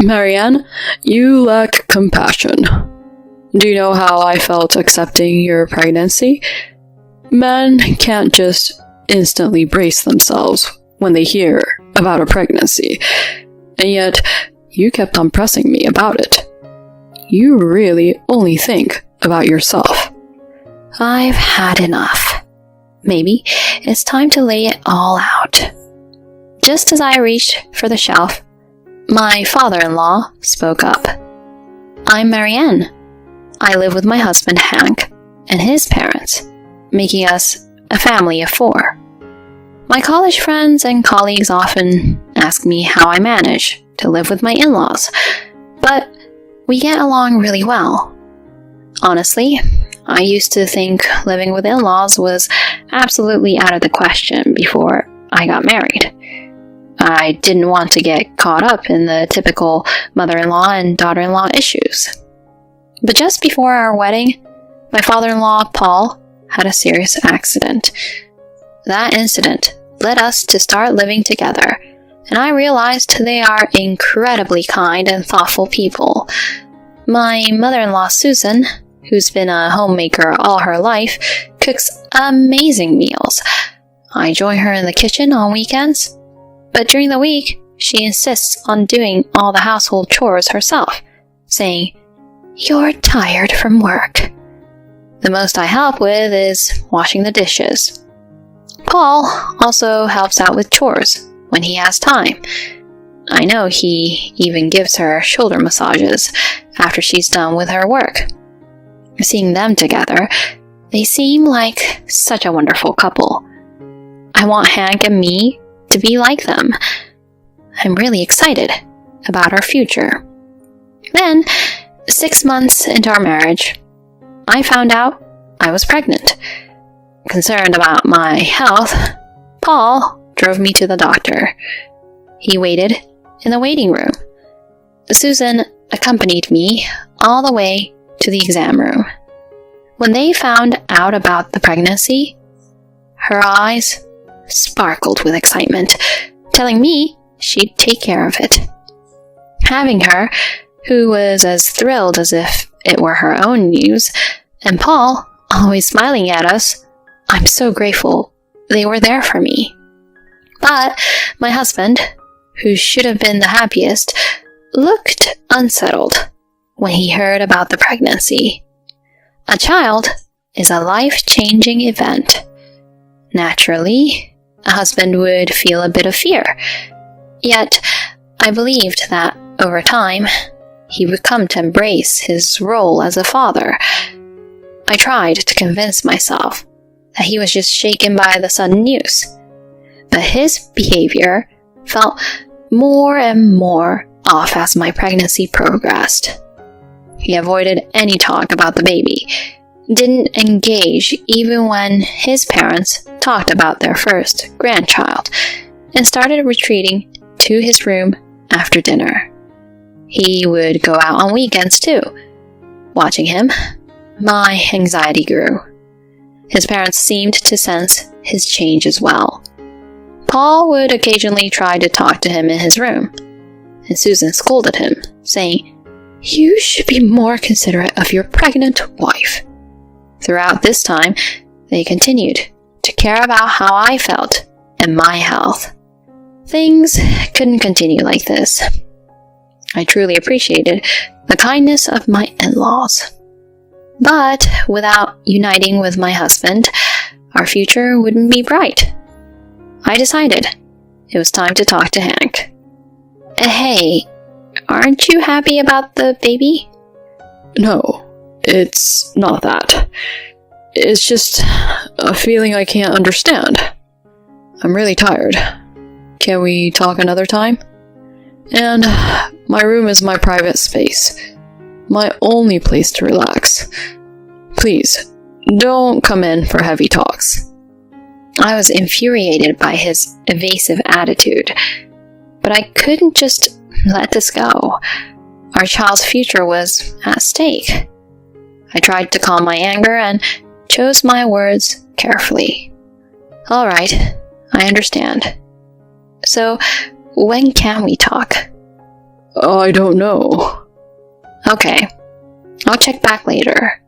Marianne, you lack compassion. Do you know how I felt accepting your pregnancy? Men can't just instantly brace themselves when they hear about a pregnancy, and yet you kept on pressing me about it. You really only think about yourself. I've had enough. Maybe it's time to lay it all out. Just as I reached for the shelf, my father-in-law spoke up. I'm Marianne. I live with my husband Hank and his parents, making us a family of 4. My college friends and colleagues often ask me how I manage to live with my in-laws, but we get along really well. Honestly, I used to think living with in-laws was absolutely out of the question before I got married. I didn't want to get caught up in the typical mother-in-law and daughter-in-law issues. But just before our wedding, my father-in-law, Paul, had a serious accident. That incident led us to start living together, and I realized they are incredibly kind and thoughtful people. My mother-in-law, Susan, who's been a homemaker all her life, cooks amazing meals. I join her in the kitchen on weekends, but during the week, she insists on doing all the household chores herself, saying, "You're tired from work." The most I help with is washing the dishes. Paul also helps out with chores when he has time. I know he even gives her shoulder massages after she's done with her work. Seeing them together, they seem like such a wonderful couple. I want Hank and me to be like them. I'm really excited about our future. Then, 6 months into our marriage, I found out I was pregnant. Concerned about my health, Paul drove me to the doctor. He waited in the waiting room. Susan accompanied me all the way to the exam room. When they found out about the pregnancy, her eyes sparkled with excitement, telling me she'd take care of it. Having her, who was as thrilled as if it were her own news, and Paul always smiling at us, I'm so grateful they were there for me. But my husband, who should have been the happiest, looked unsettled when he heard about the pregnancy. A child is a life-changing event. Naturally, a husband would feel a bit of fear. Yet, I believed that, over time, he would come to embrace his role as a father. I tried to convince myself that he was just shaken by the sudden news. But his behavior felt more and more off as my pregnancy progressed. He avoided any talk about the baby, didn't engage even when his parents talked about their first grandchild, and started retreating to his room after dinner. He would go out on weekends too. Watching him, my anxiety grew. His parents seemed to sense his change as well. Paul would occasionally try to talk to him in his room, and Susan scolded him, saying, "You should be more considerate of your pregnant wife." Throughout this time, they continued to care about how I felt and my health. Things couldn't continue like this. I truly appreciated the kindness of my in-laws. But without uniting with my husband, our future wouldn't be bright. I decided it was time to talk to Hank. "Hey, aren't you happy about the baby?" No, it's not that. It's just a feeling I can't understand. I'm really tired. Can we talk another time? And my room is my private space, my only place to relax. Please, don't come in for heavy talks. I was infuriated by his evasive attitude, but I couldn't just let this go. Our child's future was at stake. I tried to calm my anger and chose my words carefully. "All right, I understand. So, when can we talk?" I don't know. Okay, I'll check back later.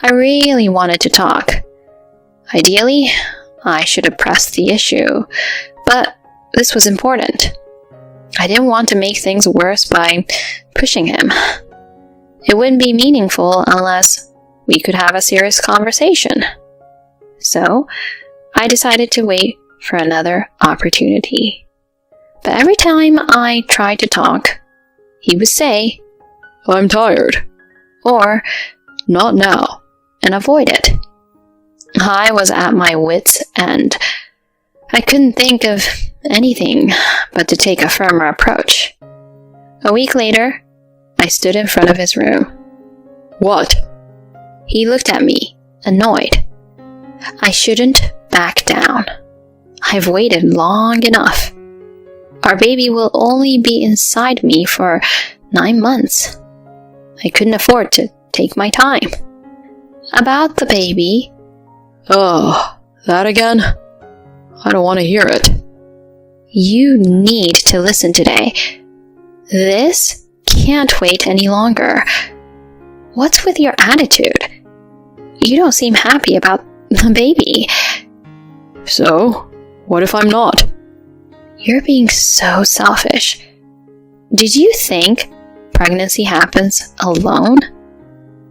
I really wanted to talk. Ideally, I should have pressed the issue, but this was important. I didn't want to make things worse by pushing him. It wouldn't be meaningful unless we could have a serious conversation. So, I decided to wait for another opportunity. But every time I tried to talk, he would say, I'm tired. or Not now. and avoid it. I was at my wits' end. I couldn't think of anything but to take a firmer approach. A week later, I stood in front of his room. What? He looked at me, annoyed. I shouldn't back down. I've waited long enough. Our baby will only be inside me for 9 months. I couldn't afford to take my time. About the baby, Oh, that again? I don't want to hear it. you need to listen today. This can't wait any longer. What's with your attitude? You don't seem happy about the baby. So, what if I'm not? You're being so selfish. Did you think pregnancy happens alone?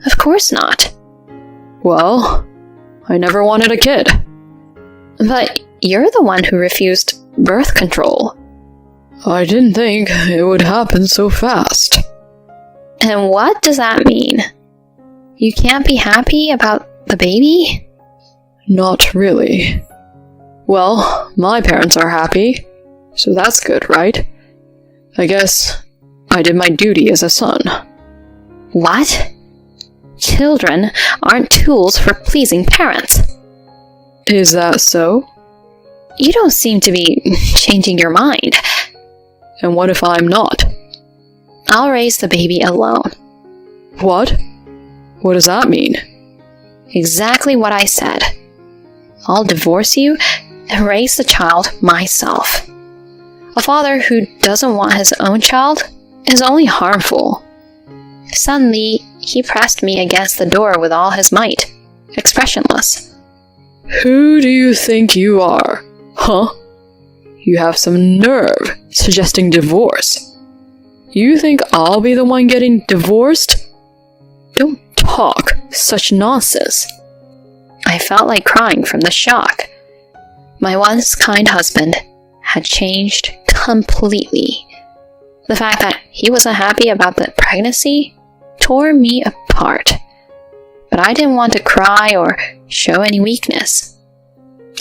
Of course not. Well, I never wanted a kid. But you're the one who refused birth control. I didn't think it would happen so fast. And what does that mean? You can't be happy about the baby? Not really. Well, my parents are happy, so that's good, right? I guess I did my duty as a son. What? Children aren't tools for pleasing parents. Is that so? You don't seem to be changing your mind. And what if I'm not? I'll raise the baby alone. What? What does that mean? Exactly what I said. I'll divorce you and raise the child myself. A father who doesn't want his own child is only harmful. Suddenly, he pressed me against the door with all his might, expressionless. Who do you think you are? Huh? You have some nerve suggesting divorce. You think I'll be the one getting divorced? Don't talk such nonsense. I felt like crying from the shock. My once kind husband had changed completely. The fact that he wasn't happy about the pregnancy tore me apart. But I didn't want to cry or show any weakness.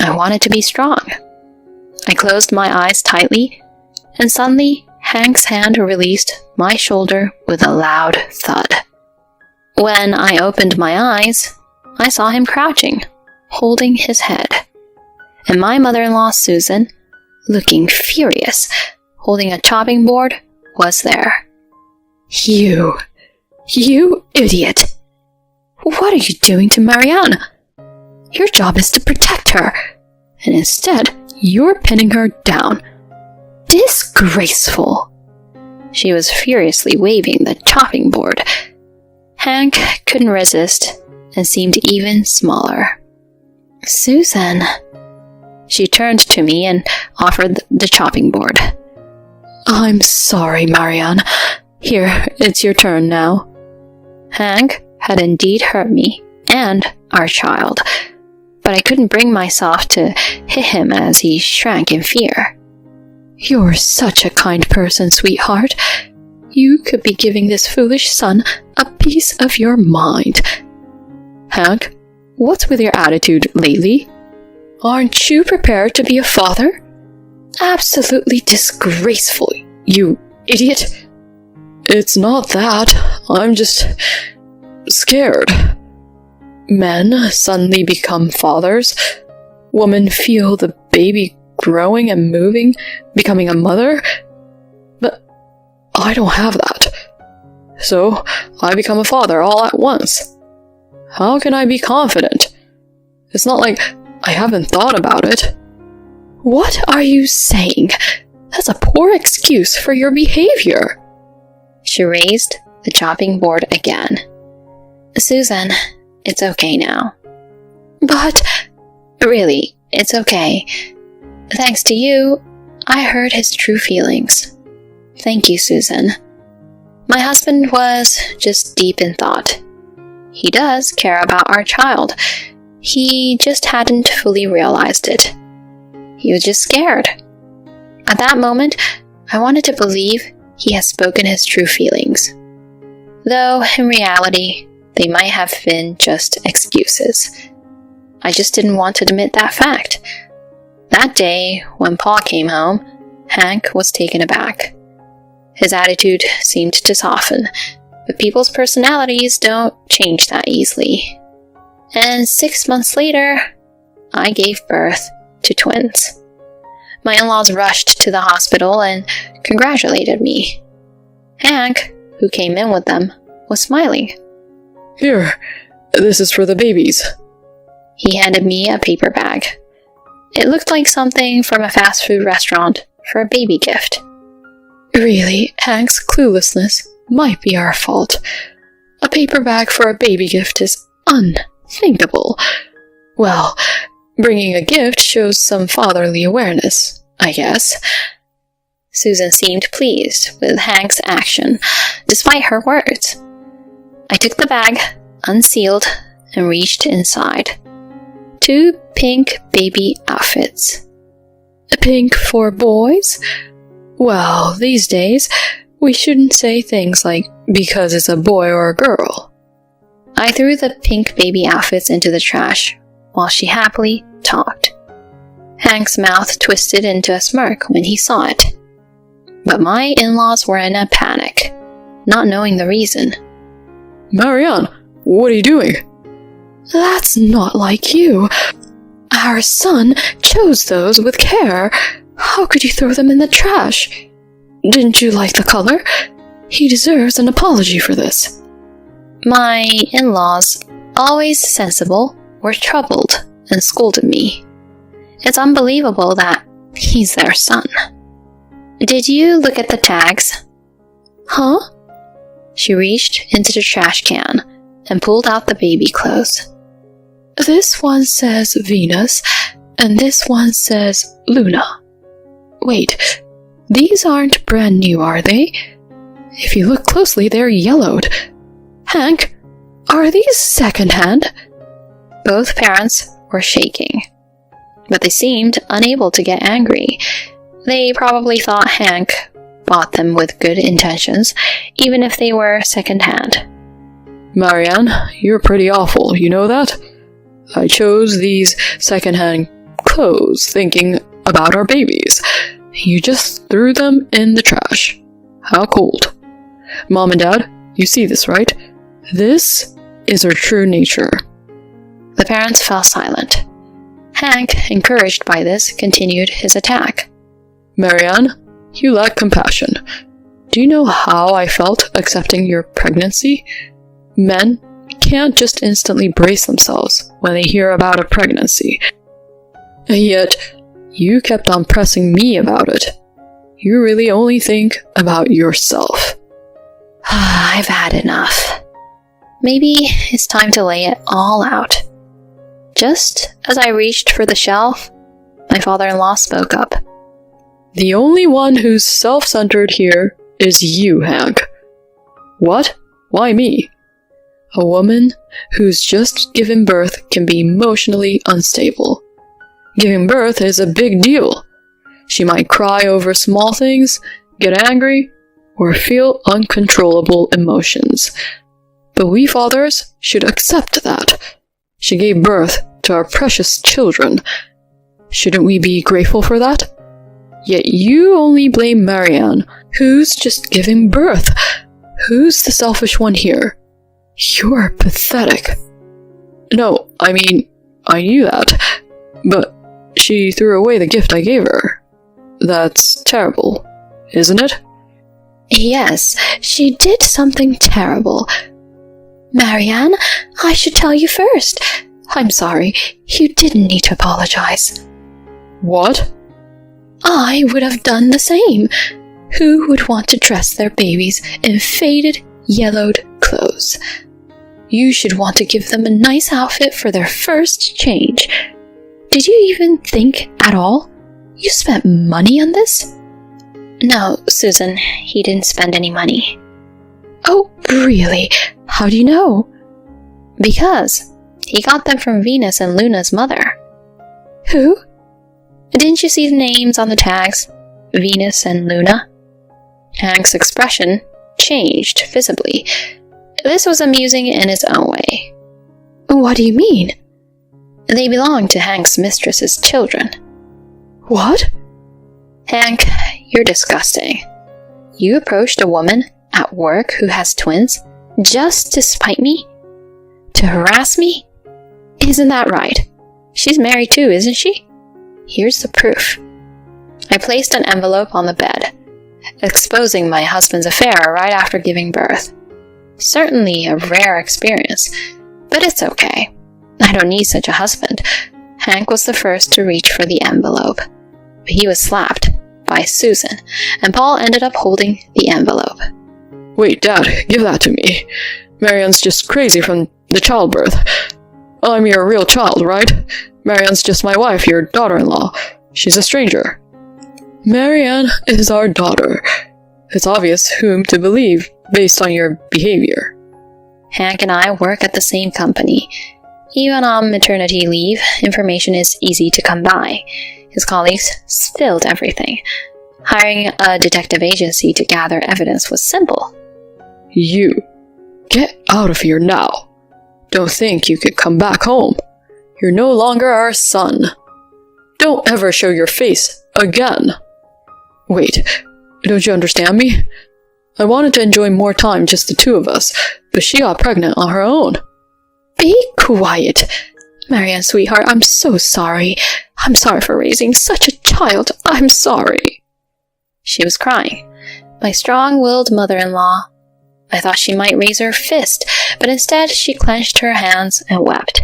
I wanted to be strong. I closed my eyes tightly, and suddenly Hank's hand released my shoulder with a loud thud. When I opened my eyes, I saw him crouching, holding his head, and my mother-in-law Susan, looking furious, holding a chopping board, was there. You idiot! What are you doing to Marianne? Your job is to protect her, and instead you're pinning her down. Disgraceful! She was furiously waving the chopping board. Hank couldn't resist and seemed even smaller. Susan. She turned to me and offered the chopping board. I'm sorry, Marianne. Here, it's your turn now. Hank had indeed hurt me and our child, but I couldn't bring myself to hit him as he shrank in fear. You're such a kind person, sweetheart. You could be giving this foolish son a piece of your mind. Hank, what's with your attitude lately? Aren't you prepared to be a father? Absolutely disgraceful, you idiot. It's not that. I'm just scared. Men suddenly become fathers. Women feel the baby growing and moving, becoming a mother. But I don't have that. So I become a father all at once. How can I be confident? It's not like I haven't thought about it. What are you saying? That's a poor excuse for your behavior. She raised the chopping board again. Susan, it's okay now. But really, it's okay. Thanks to you, I heard his true feelings. Thank you, Susan. My husband was just deep in thought. He does care about our child. He just hadn't fully realized it. He was just scared. At that moment, I wanted to believe he had spoken his true feelings. Though, in reality, they might have been just excuses. I just didn't want to admit that fact. That day, when Paul came home, Hank was taken aback. His attitude seemed to soften, but people's personalities don't change that easily. And 6 months later, I gave birth to twins. My in-laws rushed to the hospital and congratulated me. Hank, who came in with them, was smiling. Here, this is for the babies. He handed me a paper bag. It looked like something from a fast food restaurant for a baby gift. Really, Hank's cluelessness might be our fault. A paper bag for a baby gift is unthinkable. Well, bringing a gift shows some fatherly awareness, I guess. Susan seemed pleased with Hank's action, despite her words. I took the bag, unsealed, and reached inside. 2 pink baby outfits. Pink for boys? Well, these days, we shouldn't say things like, because it's a boy or a girl. I threw the pink baby outfits into the trash, while she happily talked. Hank's mouth twisted into a smirk when he saw it. But my in-laws were in a panic, not knowing the reason. Marianne, what are you doing? That's not like you. Our son chose those with care. How could you throw them in the trash? Didn't you like the color? He deserves an apology for this. My in-laws, always sensible, were troubled and scolded me. It's unbelievable that he's their son. Did you look at the tags? Huh? She reached into the trash can and pulled out the baby clothes. This one says Venus, and this one says Luna. Wait, these aren't brand new, are they? If you look closely, they're yellowed. Hank, are these secondhand? Both parents were shaking, but they seemed unable to get angry. They probably thought Hank bought them with good intentions, even if they were secondhand. Marianne, you're pretty awful, you know that? I chose these secondhand clothes thinking about our babies. You just threw them in the trash. How cold. Mom and Dad, you see this, right? This is her true nature. The parents fell silent. Hank, encouraged by this, continued his attack. Marianne, you lack compassion. Do you know how I felt accepting your pregnancy? Men can't just instantly brace themselves when they hear about a pregnancy. And yet, you kept on pressing me about it. You really only think about yourself. I've had enough. Maybe it's time to lay it all out. Just as I reached for the shelf, my father-in-law spoke up. The only one who's self-centered here is you, Hank. What? Why me? A woman who's just given birth can be emotionally unstable. Giving birth is a big deal. She might cry over small things, get angry, or feel uncontrollable emotions. But we fathers should accept that. She gave birth to our precious children. Shouldn't we be grateful for that? Yet you only blame Marianne, who's just giving birth. Who's the selfish one here? You're pathetic. No, I mean, I knew that, but she threw away the gift I gave her. That's terrible, isn't it? Yes, she did something terrible. Marianne, I should tell you first. I'm sorry, you didn't need to apologize. What? I would have done the same. Who would want to dress their babies in faded, yellowed clothes? You should want to give them a nice outfit for their first change. Did you even think at all? You spent money on this? No, Susan, he didn't spend any money. Oh, really? How do you know? Because he got them from Venus and Luna's mother. Who? Didn't you see the names on the tags? Venus and Luna? Hank's expression changed visibly. This was amusing in its own way. What do you mean? They belonged to Hank's mistress's children. What? Hank, you're disgusting. You approached a woman at work who has twins just to spite me? To harass me? Isn't that right? She's married too, isn't she? Here's the proof. I placed an envelope on the bed, exposing my husband's affair right after giving birth. Certainly a rare experience, but it's okay. I don't need such a husband. Hank was the first to reach for the envelope, but he was slapped by Susan, and Paul ended up holding the envelope. Wait, Dad, give that to me. Marianne's just crazy from the childbirth. I'm your real child, right? Marianne's just my wife, your daughter-in-law. She's a stranger. Marianne is our daughter. It's obvious whom to believe based on your behavior. Hank and I work at the same company. Even on maternity leave, information is easy to come by. His colleagues spilled everything. Hiring a detective agency to gather evidence was simple. You, get out of here now. Don't think you could come back home. You're no longer our son. Don't ever show your face again. Wait, don't you understand me? I wanted to enjoy more time, just the two of us, but she got pregnant on her own. Be quiet. Marianne, sweetheart, I'm so sorry. I'm sorry for raising such a child. I'm sorry. She was crying. My strong-willed mother-in-law. I thought she might raise her fist, but instead she clenched her hands and wept.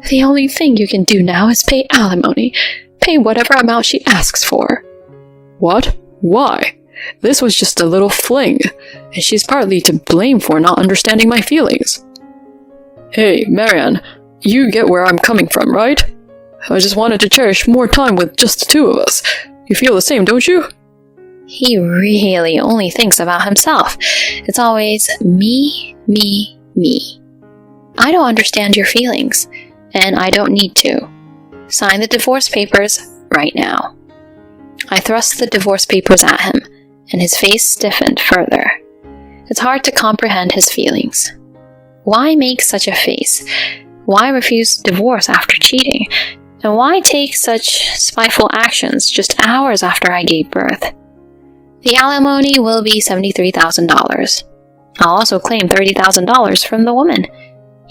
The only thing you can do now is pay alimony. Pay whatever amount she asks for. What? Why? This was just a little fling, and she's partly to blame for not understanding my feelings. Hey, Marianne, you get where I'm coming from, right? I just wanted to cherish more time with just the two of us. You feel the same, don't you? He really only thinks about himself. It's always me, me, me. I don't understand your feelings, and I don't need to. Sign the divorce papers right now. I thrust the divorce papers at him, and his face stiffened further. It's hard to comprehend his feelings. Why make such a face? Why refuse divorce after cheating? And why take such spiteful actions just hours after I gave birth? The alimony will be $73,000. I'll also claim $30,000 from the woman.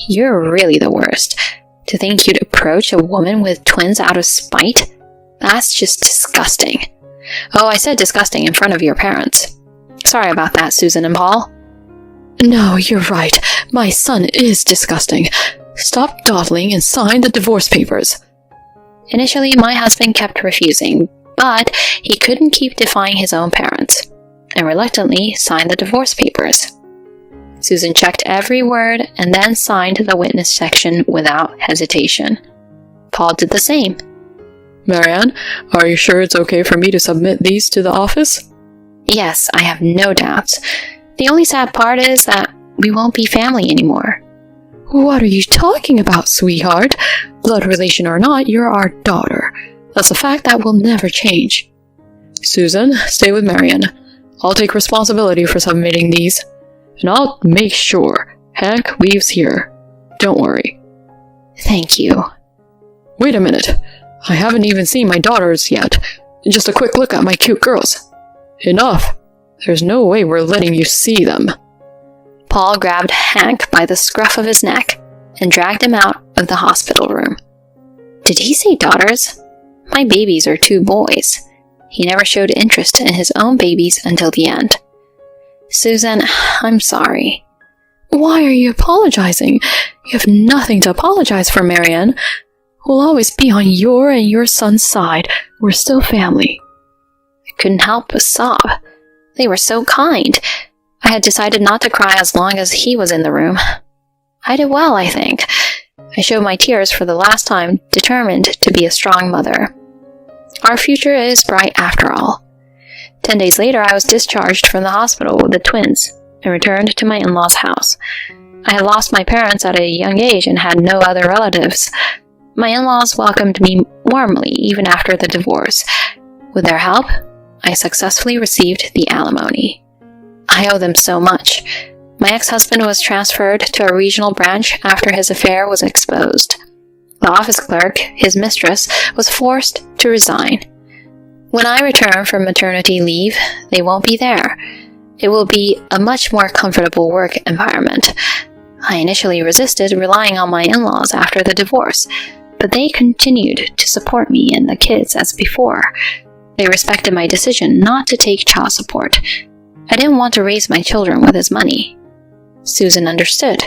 You're really the worst. To think you'd approach a woman with twins out of spite? That's just disgusting. Oh, I said disgusting in front of your parents. Sorry about that, Susan and Paul. No, you're right. My son is disgusting. Stop dawdling and sign the divorce papers. Initially, my husband kept refusing, but he couldn't keep defying his own parents, and reluctantly signed the divorce papers. Susan checked every word and then signed the witness section without hesitation. Paul did the same. Marianne, are you sure it's okay for me to submit these to the office? Yes, I have no doubts. The only sad part is that we won't be family anymore. What are you talking about, sweetheart? Blood relation or not, you're our daughter. That's a fact that will never change. Susan, stay with Marianne. I'll take responsibility for submitting these. And I'll make sure Hank leaves here. Don't worry. Thank you. Wait a minute. I haven't even seen my daughters yet. Just a quick look at my cute girls. Enough. There's no way we're letting you see them. Paul grabbed Hank by the scruff of his neck and dragged him out of the hospital room. Did he say daughters? My babies are 2 boys. He never showed interest in his own babies until the end. Susan, I'm sorry. Why are you apologizing? You have nothing to apologize for, Marianne. We'll always be on your and your son's side. We're still family. I couldn't help but sob. They were so kind. I had decided not to cry as long as he was in the room. I did well, I think. I showed my tears for the last time, determined to be a strong mother. Our future is bright after all. 10 days later, I was discharged from the hospital with the twins and returned to my in-laws' house. I had lost my parents at a young age and had no other relatives. My in-laws welcomed me warmly even after the divorce. With their help, I successfully received the alimony. I owe them so much. My ex-husband was transferred to a regional branch after his affair was exposed. The office clerk, his mistress, was forced to resign. When I return from maternity leave, they won't be there. It will be a much more comfortable work environment. I initially resisted relying on my in-laws after the divorce, but they continued to support me and the kids as before. They respected my decision not to take child support. I didn't want to raise my children with his money. Susan understood.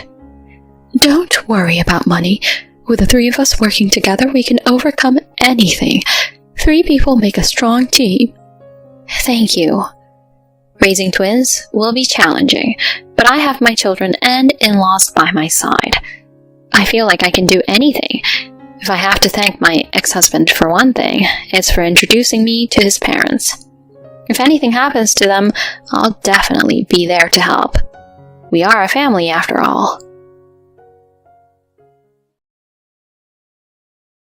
Don't worry about money. With the 3 of us working together, we can overcome anything. 3 people make a strong team. Thank you. Raising twins will be challenging, but I have my children and in-laws by my side. I feel like I can do anything. If I have to thank my ex-husband for one thing, it's for introducing me to his parents. If anything happens to them, I'll definitely be there to help. We are a family after all.